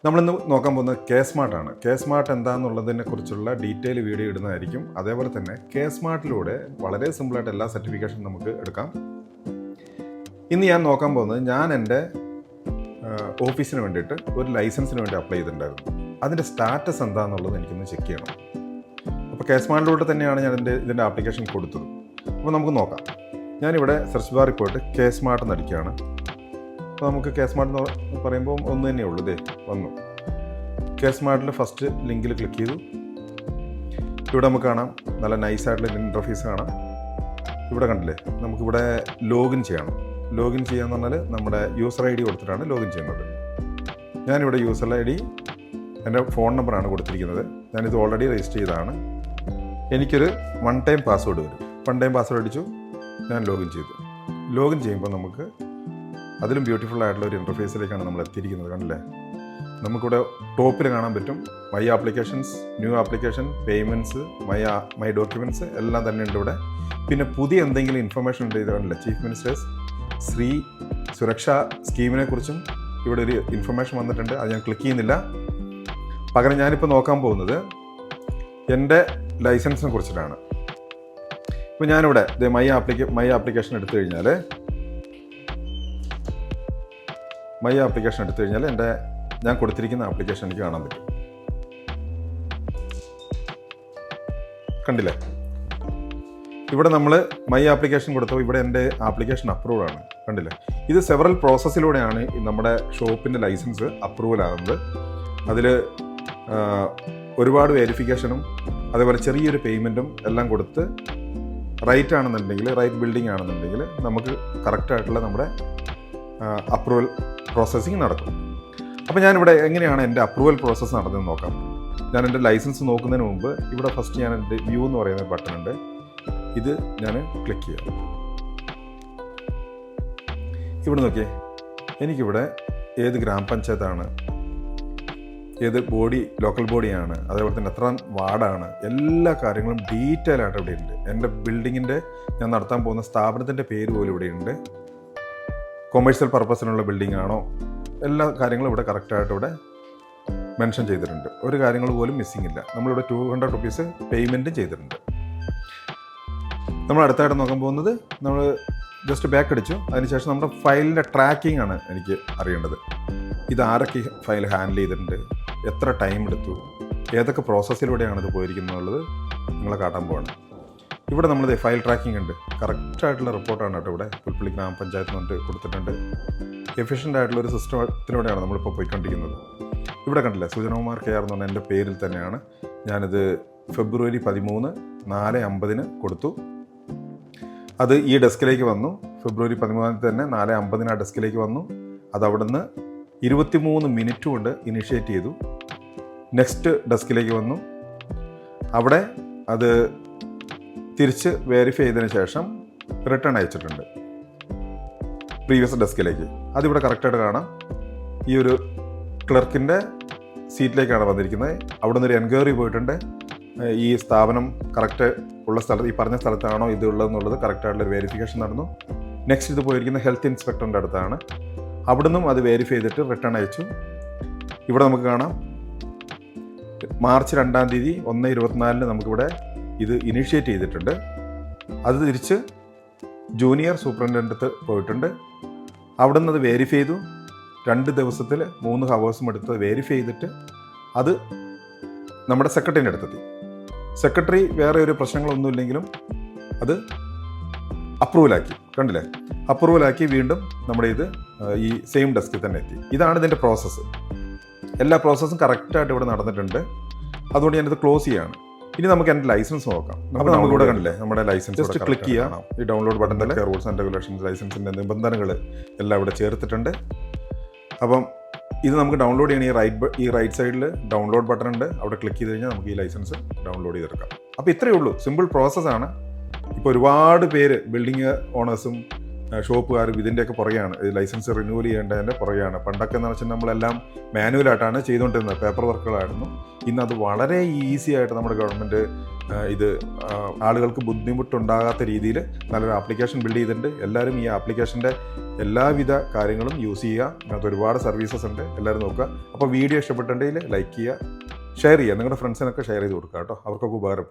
നമ്മളിന്ന് നോക്കാൻ പോകുന്നത് കെ സ്മാർട്ടാണ്. കെ സ്മാർട്ട് എന്താണെന്നുള്ളതിനെ കുറിച്ചുള്ള ഡീറ്റെയിൽ വീഡിയോ ഇടുന്നതായിരിക്കും. അതേപോലെ തന്നെ കെ സ്മാർട്ടിലൂടെ വളരെ സിമ്പിളായിട്ട് എല്ലാ സർട്ടിഫിക്കേഷൻ നമുക്ക് എടുക്കാം. ഇന്ന് ഞാൻ നോക്കാൻ പോകുന്നത് ഞാൻ എൻ്റെ ഓഫീസിന് വേണ്ടിയിട്ട് ഒരു ലൈസൻസിന് വേണ്ടി അപ്ലൈ ചെയ്തിട്ടുണ്ടായിരുന്നു. അതിൻ്റെ സ്റ്റാറ്റസ് എന്താണെന്നുള്ളത് എനിക്കൊന്ന് ചെക്ക് ചെയ്യണം. അപ്പോൾ കെ സ്മാർട്ടിലൂടെ തന്നെയാണ് ഞാൻ ഇതിൻ്റെ ആപ്ലിക്കേഷൻ കൊടുത്തത്. അപ്പോൾ നമുക്ക് നോക്കാം. ഞാനിവിടെ സെർച്ച് ബാറിൽ പോയിട്ട് കെ സ്മാർട്ട് എന്ന് അടിക്കുകയാണ്. അപ്പോൾ നമുക്ക് കെ സ്മാർട്ട് എന്ന് പറയുമ്പോൾ ഒന്ന് തന്നെയേ ഉള്ളൂ. ഇതേ വന്നു. കെ സ്മാർട്ടിൽ ഫസ്റ്റ് ലിങ്കിൽ ക്ലിക്ക് ചെയ്തു. ഇവിടെ നമുക്ക് കാണാം നല്ല നൈസായിട്ടുള്ള ഇൻ്റർഫേസ് കാണാം. ഇവിടെ കണ്ടില്ലേ, നമുക്കിവിടെ ലോഗിൻ ചെയ്യണം. ലോഗിൻ ചെയ്യാന്ന് പറഞ്ഞാൽ നമ്മുടെ യൂസർ ഐ ഡി കൊടുത്തിട്ടാണ് ലോഗിൻ ചെയ്യുന്നത്. ഞാനിവിടെ യൂസർ ഐ ഡി എൻ്റെ ഫോൺ നമ്പറാണ് കൊടുത്തിരിക്കുന്നത്. ഞാനിത് ഓൾറെഡി രജിസ്റ്റർ ചെയ്തതാണ്. എനിക്കൊരു വൺ ടൈം പാസ്വേഡ് വരും. വൺ ടൈം പാസ്വേഡ് അടിച്ചു, ഞാൻ ലോഗിൻ ചെയ്തു. ലോഗിൻ ചെയ്യുമ്പോൾ നമുക്ക് അതിലും ബ്യൂട്ടിഫുൾ ആയിട്ടുള്ള ഒരു ഇൻ്റർഫേസിലേക്കാണ് നമ്മൾ എത്തിയിരിക്കുന്നത്. കണ്ടില്ലേ, നമുക്കിവിടെ ടോപ്പിൽ കാണാൻ പറ്റും my applications, new application, payments, my documents എല്ലാം തന്നെ ഉണ്ട് ഇവിടെ. പിന്നെ പുതിയ എന്തെങ്കിലും ഇൻഫർമേഷൻ ഉണ്ട്. ഇത് കണ്ടില്ലേ, ചീഫ് മിനിസ്റ്റേഴ്സ് സ്ത്രീ സുരക്ഷാ സ്കീമിനെ കുറിച്ചും ഇവിടെ ഒരു ഇൻഫർമേഷൻ വന്നിട്ടുണ്ട്. അത് ഞാൻ ക്ലിക്ക് ചെയ്യുന്നില്ല. പകരം ഞാനിപ്പോൾ നോക്കാൻ പോകുന്നത് എൻ്റെ ലൈസൻസിനെ കുറിച്ചിട്ടാണ്. ഇപ്പോൾ ഞാനിവിടെ മൈ ആപ്ലിക്കേഷൻ എടുത്തു കഴിഞ്ഞാൽ ഞാൻ കൊടുത്തിരിക്കുന്ന ആപ്ലിക്കേഷൻ എനിക്ക് കാണാൻ പറ്റും. കണ്ടില്ലേ, ഇവിടെ നമ്മൾ മൈ ആപ്ലിക്കേഷൻ കൊടുത്തപ്പോൾ ഇവിടെ എൻ്റെ ആപ്ലിക്കേഷൻ അപ്രൂവ്ഡ് ആണ്. കണ്ടില്ലേ, ഇത് സെവറൽ പ്രോസസ്സിലൂടെയാണ് നമ്മുടെ ഷോപ്പിൻ്റെ ലൈസൻസ് അപ്രൂവൽ ആകുന്നത്. അതിൽ ഒരുപാട് വെരിഫിക്കേഷനും അതേപോലെ ചെറിയൊരു പേയ്മെൻറ്റും എല്ലാം കൊടുത്ത് റൈറ്റ് ആണെന്നുണ്ടെങ്കിൽ, റൈറ്റ് ബിൽഡിംഗ് ആണെന്നുണ്ടെങ്കിൽ നമുക്ക് കറക്റ്റായിട്ടുള്ള നമ്മുടെ അപ്രൂവൽ പ്രോസസ്സിങ് നടക്കും. അപ്പോൾ ഞാനിവിടെ എങ്ങനെയാണ് എൻ്റെ അപ്രൂവൽ പ്രോസസ്സ് നടന്നതെന്ന് നോക്കാം. ഞാൻ എൻ്റെ ലൈസൻസ് നോക്കുന്നതിന് മുമ്പ് ഇവിടെ ഫസ്റ്റ് ഞാൻ എൻ്റെ വ്യൂ എന്ന് പറയുന്ന ബട്ടൺ ഉണ്ട്. ഇത് ഞാൻ ക്ലിക്ക് ചെയ്യാം. ഇവിടെ നോക്കിയേ, എനിക്കിവിടെ ഏത് ഗ്രാമപഞ്ചായത്താണ്, ഏത് ബോഡി ലോക്കൽ ബോഡിയാണ്, അതേപോലെ തന്നെ എത്ര വാർഡാണ്, എല്ലാ കാര്യങ്ങളും ഡീറ്റെയിൽ ആയിട്ട് ഇവിടെ ഉണ്ട്. എൻ്റെ ബിൽഡിങ്ങിൻ്റെ ഞാൻ നടത്താൻ പോകുന്ന സ്ഥാപനത്തിൻ്റെ പേര് പോലും ഇവിടെയുണ്ട്. കൊമേഴ്ഷ്യൽ പർപ്പസിനുള്ള ബിൽഡിംഗ് ആണോ, എല്ലാ കാര്യങ്ങളും ഇവിടെ കറക്റ്റായിട്ട് ഇവിടെ മെൻഷൻ ചെയ്തിട്ടുണ്ട്. ഒരു കാര്യങ്ങൾ പോലും മിസ്സിംഗ് ഇല്ല. നമ്മളിവിടെ 200 റുപ്പീസ് പേയ്മെൻറ്റും ചെയ്തിട്ടുണ്ട്. നമ്മൾ അടുത്തായിട്ട് നോക്കാൻ പോകുന്നത്, നമ്മൾ ജസ്റ്റ് ബാക്ക് അടിച്ചു. അതിനുശേഷം നമ്മുടെ ഫയലിൻ്റെ ട്രാക്കിംഗ് ആണ് എനിക്ക് അറിയേണ്ടത്. ഇത് ആരൊക്കെ ഫയൽ ഹാൻഡിൽ ചെയ്തിട്ടുണ്ട്, എത്ര ടൈം എടുത്തു, ഏതൊക്കെ പ്രോസസ്സിലൂടെയാണ് ഇത് പോയിരിക്കുന്നത് എന്നുള്ളത് നിങ്ങളെ കാട്ടാൻ പോവാണ്. ഇവിടെ നമ്മളിത് ഫയൽ ട്രാക്കിംഗ് ഉണ്ട്. കറക്റ്റായിട്ടുള്ള റിപ്പോർട്ടാണ് കേട്ടോ. ഇവിടെ പുൽപ്പള്ളി ഗ്രാമപഞ്ചായത്ത് കൊണ്ട് കൊടുത്തിട്ടുണ്ട്. എഫിഷ്യൻ്റ് ആയിട്ടുള്ള ഒരു സിസ്റ്റത്തിലൂടെയാണ് നമ്മളിപ്പോൾ പോയിക്കൊണ്ടിരിക്കുന്നത്. ഇവിടെ കണ്ടില്ല, സുജനകുമാർ കെ ആർ എന്ന് പറഞ്ഞാൽ എൻ്റെ പേരിൽ തന്നെയാണ്. ഞാനിത് ഫെബ്രുവരി 13 4:50 കൊടുത്തു. അത് ഈ ഡെസ്കിലേക്ക് വന്നു. ഫെബ്രുവരി 13 തന്നെ 4:50 ആ ഡെസ്കിലേക്ക് വന്നു. അത് അവിടുന്ന് 23 മിനിറ്റ് കൊണ്ട് ഇനിഷ്യേറ്റ് ചെയ്തു. നെക്സ്റ്റ് ഡെസ്കിലേക്ക് വന്നു. അവിടെ അത് തിരിച്ച് വെരിഫൈ ചെയ്തതിന് ശേഷം റിട്ടേൺ അയച്ചിട്ടുണ്ട് പ്രീവിയസ് ഡെസ്കിലേക്ക്. അതിവിടെ കറക്റ്റായിട്ട് കാണാം. ഈ ഒരു ക്ലർക്കിൻ്റെ സീറ്റിലേക്കാണ് വന്നിരിക്കുന്നത്. അവിടെ നിന്നൊരു എൻക്വയറി പോയിട്ടുണ്ട്. ഈ സ്ഥാപനം കറക്റ്റ് ഉള്ള സ്ഥലത്ത്, ഈ പറഞ്ഞ സ്ഥലത്താണോ ഇത് ഉള്ളതെന്നുള്ളത് കറക്റ്റായിട്ടുള്ളൊരു വെരിഫിക്കേഷൻ നടന്നു. നെക്സ്റ്റ് ഇത് പോയിരിക്കുന്ന ഹെൽത്ത് ഇൻസ്പെക്ടറിൻ്റെ അടുത്താണ്. അവിടുന്നും അത് വെരിഫൈ ചെയ്തിട്ട് റിട്ടേൺ അയച്ചു. ഇവിടെ നമുക്ക് കാണാം മാർച്ച് 2 1:24 നമുക്കിവിടെ ഇത് ഇനീഷ്യേറ്റ് ചെയ്തിട്ടുണ്ട്. അത് തിരിച്ച് ജൂനിയർ സൂപ്രണ്ടൻ്റ് അടുത്ത് പോയിട്ടുണ്ട്. അവിടെ നിന്ന് അത് വെരിഫൈ ചെയ്തു. 2 ദിവസത്തിൽ 3 ഹവേഴ്സും എടുത്ത് വെരിഫൈ ചെയ്തിട്ട് അത് നമ്മുടെ സെക്രട്ടറിൻ്റെ അടുത്തെത്തി. സെക്രട്ടറി വേറെ ഒരു പ്രശ്നങ്ങളൊന്നുമില്ലെങ്കിലും അത് അപ്രൂവലാക്കി. കണ്ടില്ലേ, അപ്രൂവലാക്കി വീണ്ടും നമ്മുടെ ഇത് ഈ സെയിം ഡെസ്കിൽ തന്നെ എത്തി. ഇതാണ് ഇതിൻ്റെ പ്രോസസ്സ്. എല്ലാ പ്രോസസ്സും കറക്റ്റായിട്ട് ഇവിടെ നടന്നിട്ടുണ്ട്. അതുകൊണ്ട് ഞാനിത് ക്ലോസ് ചെയ്യാണ്. ഇനി നമുക്ക് എൻ്റെ ലൈസൻസ് നോക്കാം. അപ്പോൾ നമുക്കിവിടെ കണ്ടില്ലേ, നമ്മുടെ ലൈസൻസ് ജസ്റ്റ് ക്ലിക്ക് ചെയ്യാം. ഈ ഡൗൺലോഡ് ബട്ടൺ തന്നെ റൂൾസ് ആൻഡ് റെഗുലേഷൻസ്, ലൈസൻസിൻ്റെ നിബന്ധനകൾ എല്ലാം ഇവിടെ ചേർത്തിട്ടുണ്ട്. അപ്പം ഇത് നമുക്ക് ഡൗൺലോഡ് ചെയ്യണം. ഈ റൈറ്റ് സൈഡിൽ ഡൗൺലോഡ് ബട്ടൺ ഉണ്ട്. അവിടെ ക്ലിക്ക് ചെയ്ത് കഴിഞ്ഞാൽ നമുക്ക് ഈ ലൈസൻസ് ഡൗൺലോഡ് ചെയ്തെടുക്കാം. അപ്പോൾ ഇത്രയേ ഉള്ളൂ, സിമ്പിൾ പ്രോസസ്സാണ്. ഇപ്പോൾ ഒരുപാട് പേര് ബിൽഡിംഗ് ഓണേഴ്സും ഷോപ്പുകാരും ഇതിൻ്റെയൊക്കെ പുറകെയാണ്, ലൈസൻസ് റിന്യൂവൽ ചെയ്യേണ്ടതിൻ്റെ പുറകെയാണ്. പണ്ടൊക്കെ എന്ന് വെച്ചാൽ നമ്മളെല്ലാം മാനുവലായിട്ടാണ് ചെയ്തുകൊണ്ടിരുന്നത്, പേപ്പർ വർക്കുകളായിരുന്നു. ഇന്നത് വളരെ ഈസി ആയിട്ട് നമ്മുടെ ഗവൺമെൻറ് ഇത് ആളുകൾക്ക് ബുദ്ധിമുട്ടുണ്ടാകാത്ത രീതിയിൽ നല്ലൊരു ആപ്ലിക്കേഷൻ ബിൽഡ് ചെയ്തിട്ടുണ്ട്. എല്ലാവരും ഈ ആപ്ലിക്കേഷൻ്റെ എല്ലാവിധ കാര്യങ്ങളും യൂസ് ചെയ്യുക. അതിനകത്ത് ഒരുപാട് സർവീസസ് ഉണ്ട്, എല്ലാവരും നോക്കുക. അപ്പോൾ വീഡിയോ ഇഷ്ടപ്പെട്ടിട്ടുണ്ടെങ്കിൽ ലൈക്ക് ചെയ്യുക, ഷെയർ ചെയ്യുക, നിങ്ങളുടെ ഫ്രണ്ട്സിനൊക്കെ ഷെയർ ചെയ്ത് കൊടുക്കുക കേട്ടോ, അവർക്കൊക്കെ ഉപകാരപ്പെടും.